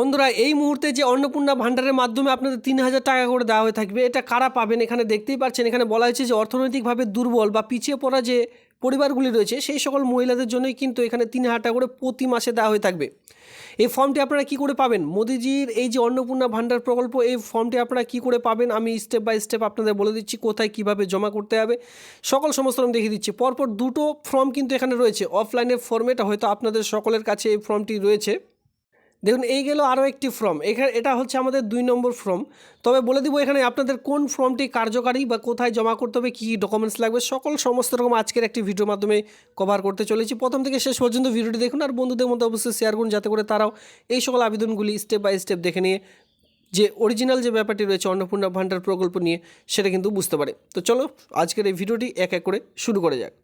বন্ধুরা এই মুহূর্তে যে অন্নপূর্ণা ভাণ্ডারের মাধ্যমে আপনাদের ৩,০০০ টাকা করে দেওয়া হয়ে থাকবে, এটা কারা পাবেন এখানে দেখতেই পাচ্ছেন। এখানে বলা হয়েছে যে অর্থনৈতিকভাবে দুর্বল বা পিছিয়ে পড়া যে পরিবারগুলি রয়েছে সেই সকল মহিলাদের জন্যই কিন্তু এখানে ৩,০০০ টাকা করে প্রতি মাসে দেওয়া হয়ে থাকবে। এই ফর্মটি আপনারা কী করে পাবেন? মোদিজির এই যে অন্নপূর্ণা ভাণ্ডার প্রকল্প, এই ফর্মটি আপনারা কী করে পাবেন আমি স্টেপ বাই স্টেপ আপনাদের বলে দিচ্ছি। কোথায় কীভাবে জমা করতে হবে সমস্ত আমি দেখিয়ে দিচ্ছি। পরপর দুটো ফর্ম কিন্তু এখানে রয়েছে। অফলাইনের ফর্মে হয়তো আপনাদের সকলের কাছে এই ফর্মটি রয়েছে। দেখুন এই গেল আরও একটি ফর্ম। এটা হচ্ছে আমাদের ২ নম্বর ফর্ম। তবে বলে দিব এখানে আপনাদের কোন ফর্মটি কার্যকারী বা কোথায় জমা করতে হবে, কী ডকুমেন্টস লাগবে সমস্ত রকম আজকের একটি ভিডিওর মাধ্যমে কভার করতে চলেছি। প্রথম থেকে শেষ পর্যন্ত ভিডিওটি দেখুন আর বন্ধুদের মধ্যে অবশ্যই শেয়ার করুন, যাতে করে তারাও এই সকল আবেদনগুলি স্টেপ বাই স্টেপ দেখে নিয়ে যে অরিজিনাল যে ব্যাপারটি রয়েছে অন্নপূর্ণা ভাণ্ডার প্রকল্প নিয়ে সেটা কিন্তু বুঝতে পারে। তো চলো আজকের এই ভিডিওটি এক এক করে শুরু করা যাক।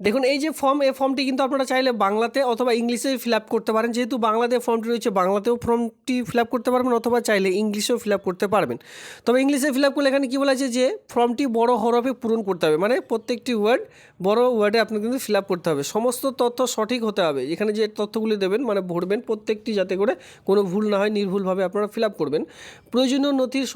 দেখুন এই যে ফর্ম, এই ফর্মটি কিন্তু আপনারা চাইলে বাংলাতে অথবা ইংলিশে ফিল আপ করতে পারেন। যেহেতু বাংলাতে ফর্মটি রয়েছে, বাংলাতেও ফর্মটি ফিল আপ করতে পারবেন অথবা চাইলে ইংলিশেও ফিল আপ করতে পারবেন। তবে ইংলিশে ফিল আপ করলে এখানে কী বলা আছে যে ফর্মটি বড় হরফে পূরণ করতে হবে, মানে প্রত্যেকটি ওয়ার্ড বড় ওয়ার্ডে আপনাকে কিন্তু ফিল আপ করতে হবে। সমস্ত তথ্য সঠিক হতে হবে। এখানে যে তথ্যগুলি দেবেন মানে ভরবেন প্রত্যেকটি যাতে করে কোনো ভুল না হয়, নির্ভুলভাবে আপনারা ফিল আপ করবেন। প্রয়োজনীয় নথির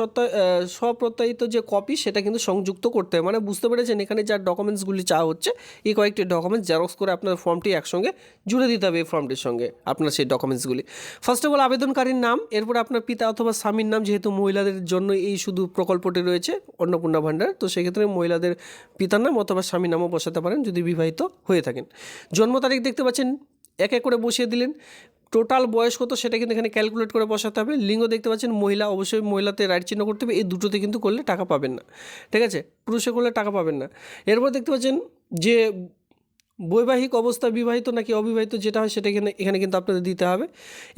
স্বপ্রত্যায়িত যে কপি সেটা কিন্তু সংযুক্ত করতে হবে। মানে বুঝতে পেরেছেন এখানে যা ডকুমেন্টসগুলি চাওয়া হচ্ছে, এই কয়েকটি ডকুমেন্টস জেরক্স করে আপনার ফর্মটি একসঙ্গে জুড়ে দিতে হবে। এই ফর্মটির সঙ্গে আপনার সেই ডকুমেন্টসগুলি ফার্স্ট অফ অল আবেদনকারীর নাম, এরপর আপনার পিতা অথবা স্বামীর নাম। যেহেতু মহিলাদের জন্য এই শুধু প্রকল্পটি রয়েছে অন্নপূর্ণা ভাণ্ডার, তো সেক্ষেত্রে মহিলাদের পিতার নাম অথবা স্বামীর নামও বসাতে পারেন যদি বিবাহিত হয়ে থাকেন। জন্ম তারিখ দেখতে পাচ্ছেন এক এক করে বসিয়ে দিলেন। টোটাল বয়স কত সেটা কিন্তু এখানে ক্যালকুলেট করে বসাতে হবে। লিঙ্গ দেখতে পাচ্ছেন মহিলা, অবশ্যই মহিলাতে রাইট চিহ্ন করতে হবে। এই দুটোতে কিন্তু করলে টাকা পাবেন না, ঠিক আছে? পুরুষে করলে টাকা পাবেন না। এরপর দেখতে পাচ্ছেন যে বৈবাহিক অবস্থা বিবাহিত নাকি অবিবাহিত যেটা হয় সেটা এখানে কিন্তু আপনাদের দিতে হবে।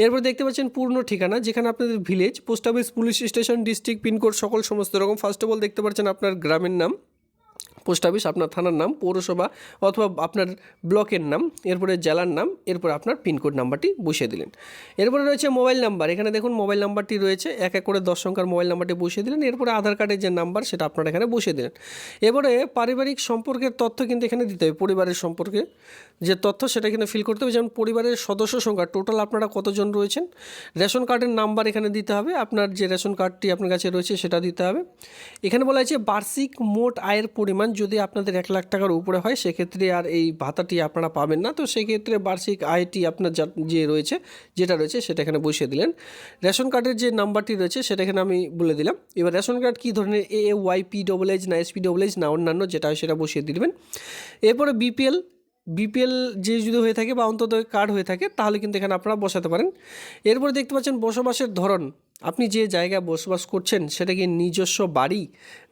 এরপর দেখতে পাচ্ছেন পূর্ণ ঠিকানা, যেখানে আপনাদের village, post office, police station, district, pincode সমস্ত রকম। ফার্স্ট অফ অল দেখতে পাচ্ছেন আপনার গ্রামের নাম, পোস্ট অফিস, আপনার থানার নাম, পৌরসভা অথবা আপনার ব্লকের নাম, এরপরে জেলার নাম, এরপর আপনার পিনকোড নাম্বারটি বসিয়ে দিলেন। এরপরে রয়েছে মোবাইল নাম্বার। এখানে দেখুন মোবাইল নাম্বারটি রয়েছে, এক এক করে 10 সংখ্যার মোবাইল নাম্বারটি বসিয়ে দিলেন। এরপরে আধার কার্ডের যে নাম্বার সেটা আপনারা এখানে বসিয়ে দিলেন। এবারে পারিবারিক সম্পর্কের তথ্য কিন্তু এখানে দিতে হবে। পরিবারের সম্পর্কে যে তথ্য সেটা এখানে ফিল করতে হবে, যেমন পরিবারের সদস্য সংখ্যা টোটাল আপনারা কতজন রয়েছেন। রেশন কার্ডের নাম্বার এখানে দিতে হবে, আপনার যে রেশন কার্ডটি আপনার কাছে রয়েছে সেটা দিতে হবে। এখানে বলা হয়েছে বার্ষিক মোট আয়ের পরিমাণ যদি আপনাদের 1 লাখ টাকার উপরে হয় সেক্ষেত্রে আর এই ভাতাটি আপনারা পাবেন না। তো সেক্ষেত্রে বার্ষিক আয়টি আপনার যেটা রয়েছে সেটা এখানে বসিয়ে দিলেন। রেশন কার্ডের যে নাম্বারটি রয়েছে সেটা এখানে আমি বলে দিলাম। এবার রেশন কার্ড কী ধরনের, AAYPHH না SPHH না অন্যান্য যেটা হয় সেটা বসিয়ে দিবেন। এরপরে বিপিএল যে যদি হয়ে থাকে বা অন্তত কার্ড হয়ে থাকে তাহলে কিন্তু এখানে আপনারা বসাতে পারেন। এরপরে দেখতে পাচ্ছেন বসবাসের ধরন, আপনি যে জায়গায় বসবাস করছেন সেটা কি নিজস্ব বাড়ি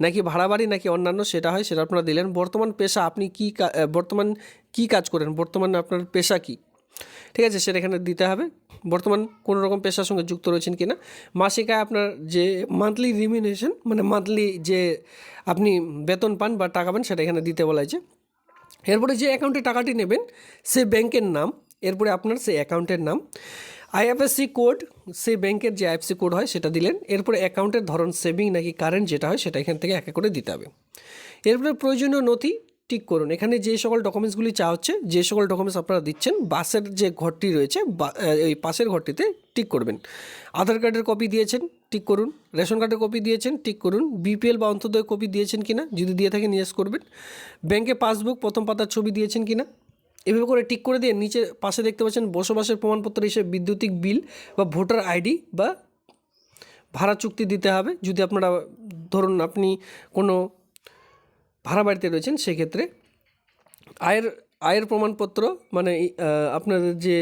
নাকি ভাড়া বাড়ি নাকি অন্যান্য সেটা হয় সেটা আপনারা দিলেন। বর্তমান পেশা, আপনি বর্তমান কী কাজ করেন, বর্তমানে আপনার পেশা কী, ঠিক আছে, সেটা এখানে দিতে হবে। বর্তমান কোনো রকম পেশার সঙ্গে যুক্ত রয়েছেন কি না। মাসিক আয়, আপনার যে মান্থলি রিমিউনারেশন মানে মান্থলি যে আপনি বেতন পান বা টাকা পান সেটা এখানে দিতে বলা হয়েছে। এরপরে যে অ্যাকাউন্টে টাকাটি নেবেন সে ব্যাংকের নাম, এরপরে আপনার সেই অ্যাকাউন্টের নাম, IFSC কোড, সেই ব্যাংকের যে IFSC কোড হয় সেটা দিলেন। এরপরে অ্যাকাউন্টের ধরন সেভিং নাকি কারেন্ট যেটা হয় সেটা এখান থেকে এক এক করে দিতে হবে। এরপরে প্রয়োজনীয় নথি টিক করুন। এখানে যে সকল ডকুমেন্টসগুলি চাওয়া হচ্ছে, যে সকল ডকুমেন্টস আপনারা দিচ্ছেন, বাসের যে ঘরটি রয়েছে এই পাশের ঘরটিতে টিক করবেন। আধার কার্ডের কপি দিয়েছেন টিক করুন, রেশন কার্ডের কপি দিয়েছেন টিক করুন, বিপিএল বা অন্তোদয় কপি দিয়েছেন কিনা, যদি দিয়ে থাকেন ইয়েস করবেন। ব্যাংকে পাসবুক প্রথম পাতার ছবি দিয়েছেন কিনা, এভাবে করে টিক করে দিয়ে নিচে পাশে দেখতে পাচ্ছেন বসবাসের প্রমাণপত্র হিসেবে বিদ্যুতিক বিল বা ভোটার আইডি বা ভাড়া চুক্তি দিতে হবে। যদি আপনারা ধরুন আপনি কোনো ভাড়া বাড়িতে রয়েছেন সেক্ষেত্রে আয়ের প্রমাণপত্র মানে আপনাদের যে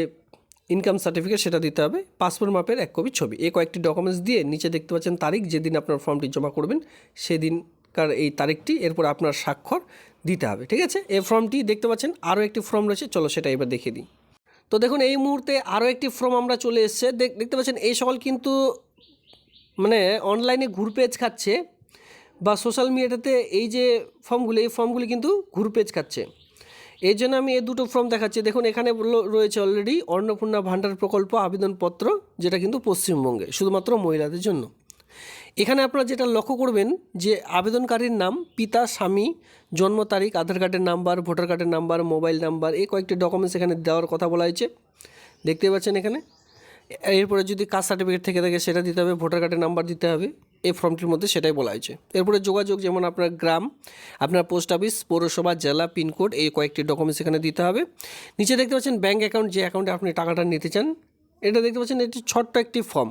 ইনকাম সার্টিফিকেট সেটা দিতে হবে। পাসপোর্ট মাপের 1 কপি ছবি, এই কয়েকটি ডকুমেন্টস দিয়ে নিচে দেখতে পাচ্ছেন তারিখ, যেদিন আপনার ফর্মটি জমা করবেন সেদিনকার এই তারিখটি, এরপর আপনার স্বাক্ষর দিতে হবে, ঠিক আছে। এই ফর্মটি দেখতে পাচ্ছেন আরও একটি ফর্ম রয়েছে, চলো সেটা এবার দেখিয়ে দিই। তো দেখুন এই মুহূর্তে আরও একটি ফর্ম আমরা চলে এসেছে। দেখতে পাচ্ছেন এই সকল কিন্তু মানে অনলাইনে ঘুরপেচ খাচ্ছে বা সোশ্যাল মিডিয়াতে এই ফর্মগুলি কিন্তু ঘুরপেচ খাচ্ছে। এই জন্য আমি এই দুটো ফর্ম দেখাচ্ছি। দেখুন এখানে রয়েছে অলরেডি অন্নপূর্ণা ভাণ্ডার প্রকল্প আবেদনপত্র, যেটা কিন্তু পশ্চিমবঙ্গে শুধুমাত্র মহিলাদের জন্য। এখানে আপনারা যেটা লক্ষ্য করবেন যে আবেদনকারীর নাম, পিতা, স্বামী, জন্ম তারিখ, আধার কার্ডের নাম্বার, ভোটার কার্ডের নাম্বার, মোবাইল নাম্বার, এই কয়েকটি ডকুমেন্টস এখানে দেওয়ার কথা বলা হয়েছে, দেখতে পাচ্ছেন এখানে। এরপরে যদি কাস্ট সার্টিফিকেট থেকে থাকে সেটা দিতে হবে, ভোটার কার্ডের নাম্বার দিতে হবে, এই ফর্মটির মধ্যে সেটাই বলা হয়েছে। এরপরে যোগাযোগ, যেমন আপনার গ্রাম, আপনার পোস্ট অফিস, পৌরসভা, জেলা, পিনকোড, এই কয়েকটি ডকুমেন্টস এখানে দিতে হবে। নিচে দেখতে পাচ্ছেন ব্যাঙ্ক অ্যাকাউন্ট, যে অ্যাকাউন্টে আপনি টাকাটা নিতে চান, এটা দেখতে পাচ্ছেন এটি ছোট্ট একটি ফর্ম।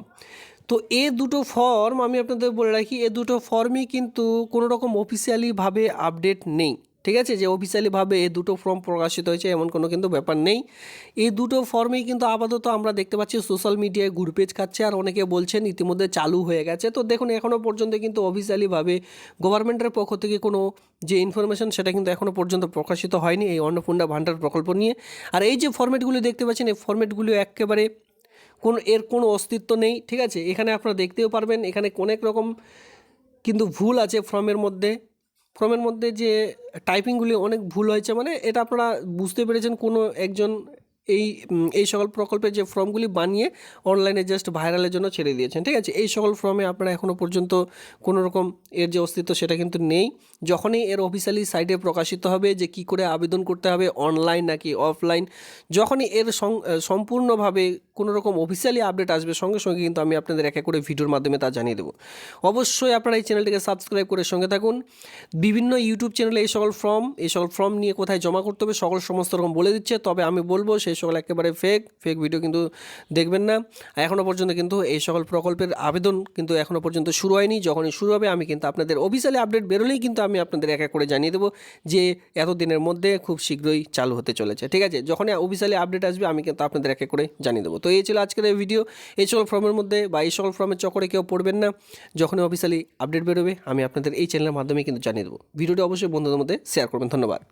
তো এই দুটো ফর্ম আমি আপনাদের বলে রাখি, এই দুটো ফর্মই কিন্তু কোনো রকম অফিসিয়ালিভাবে আপডেট নেই, ঠিক আছে? যে অফিসিয়ালিভাবে এই দুটো ফর্ম প্রকাশিত হয়েছে এমন কোনো কিন্তু ব্যাপার নেই। এই দুটো ফর্মেই কিন্তু আপাতত আমরা দেখতে পাচ্ছি সোশ্যাল মিডিয়ায় ঘুরপেচ খাচ্ছে, আর অনেকে বলছেন ইতিমধ্যে চালু হয়ে গেছে। তো দেখুন, এখনও পর্যন্ত কিন্তু অফিসিয়ালিভাবে গভর্নমেন্টের পক্ষ থেকে কোনো যে ইনফরমেশন সেটা কিন্তু এখনও পর্যন্ত প্রকাশিত হয়নি এই অন্নপূর্ণা ভাণ্ডার প্রকল্প নিয়ে। আর এই যে ফর্মেটগুলি দেখতে পাচ্ছেন, এই ফর্মেটগুলি একেবারে কোনো অস্তিত্ব নেই, ঠিক আছে? এখানে আপনারা দেখতেও পারবেন, এখানে অনেক রকম কিন্তু ভুল আছে ফর্মের মধ্যে যে টাইপিংগুলি অনেক ভুল হয়েছে, মানে এটা আপনারা বুঝতে পেরেছেন কোনো একজন এই সকল প্রকল্পের যে ফর্মগুলি বানিয়ে অনলাইনে জাস্ট ভাইরালের জন্য ছেড়ে দিয়েছেন, ঠিক আছে? এই সকল ফর্মে আপনারা এখনও পর্যন্ত কোনো রকম এর যে অস্তিত্ব সেটা কিন্তু নেই। যখনই এর অফিসিয়ালি সাইটে প্রকাশিত হবে যে কী করে আবেদন করতে হবে, অনলাইন নাকি অফলাইন, যখনই এর সম্পূর্ণভাবে কোনো রকম অফিসিয়ালি আপডেট আসবে, সঙ্গে সঙ্গে কিন্তু আমি আপনাদের এক এক করে ভিডিওর মাধ্যমে তা জানিয়ে দেবো। অবশ্যই আপনারা এই চ্যানেলটিকে সাবস্ক্রাইব করে সঙ্গে থাকুন। বিভিন্ন ইউটিউব চ্যানেলে এই সকল ফর্ম নিয়ে কোথায় জমা করতে হবে সমস্ত রকম বলে দিচ্ছে, তবে আমি বলবো সেই সকল একেবারে ফেক ভিডিও কিন্তু দেখবেন না। এখনও পর্যন্ত কিন্তু এই সকল প্রকল্পের আবেদন কিন্তু এখনও পর্যন্ত শুরু হয়নি। যখনই শুরু হবে আমি কিন্তু আপনাদের অফিসিয়ালি আপডেট বেরোলেই কিন্তু আমি আপনাদের এক এক করে জানিয়ে দেবো যে এতদিনের মধ্যে খুব শীঘ্রই চালু হতে চলেছে, ঠিক আছে? যখনই অফিসিয়ালি আপডেট আসবে আমি কিন্তু আপনাদের এক এক করে জানিয়ে দেবো। তো এই ছিল আজকের এই ভিডিও। এই সকল ফর্মের মধ্যে বা এই সকল ফর্মের চক্করে কেউ পড়বেন না। যখনই অফিসিয়ালি আপডেট বেরোবে আমি আপনাদের এই চ্যানেলের মাধ্যমে কিন্তু জানিয়ে দেবো। ভিডিওটি অবশ্যই বন্ধুদের মধ্যে শেয়ার করবেন। ধন্যবাদ।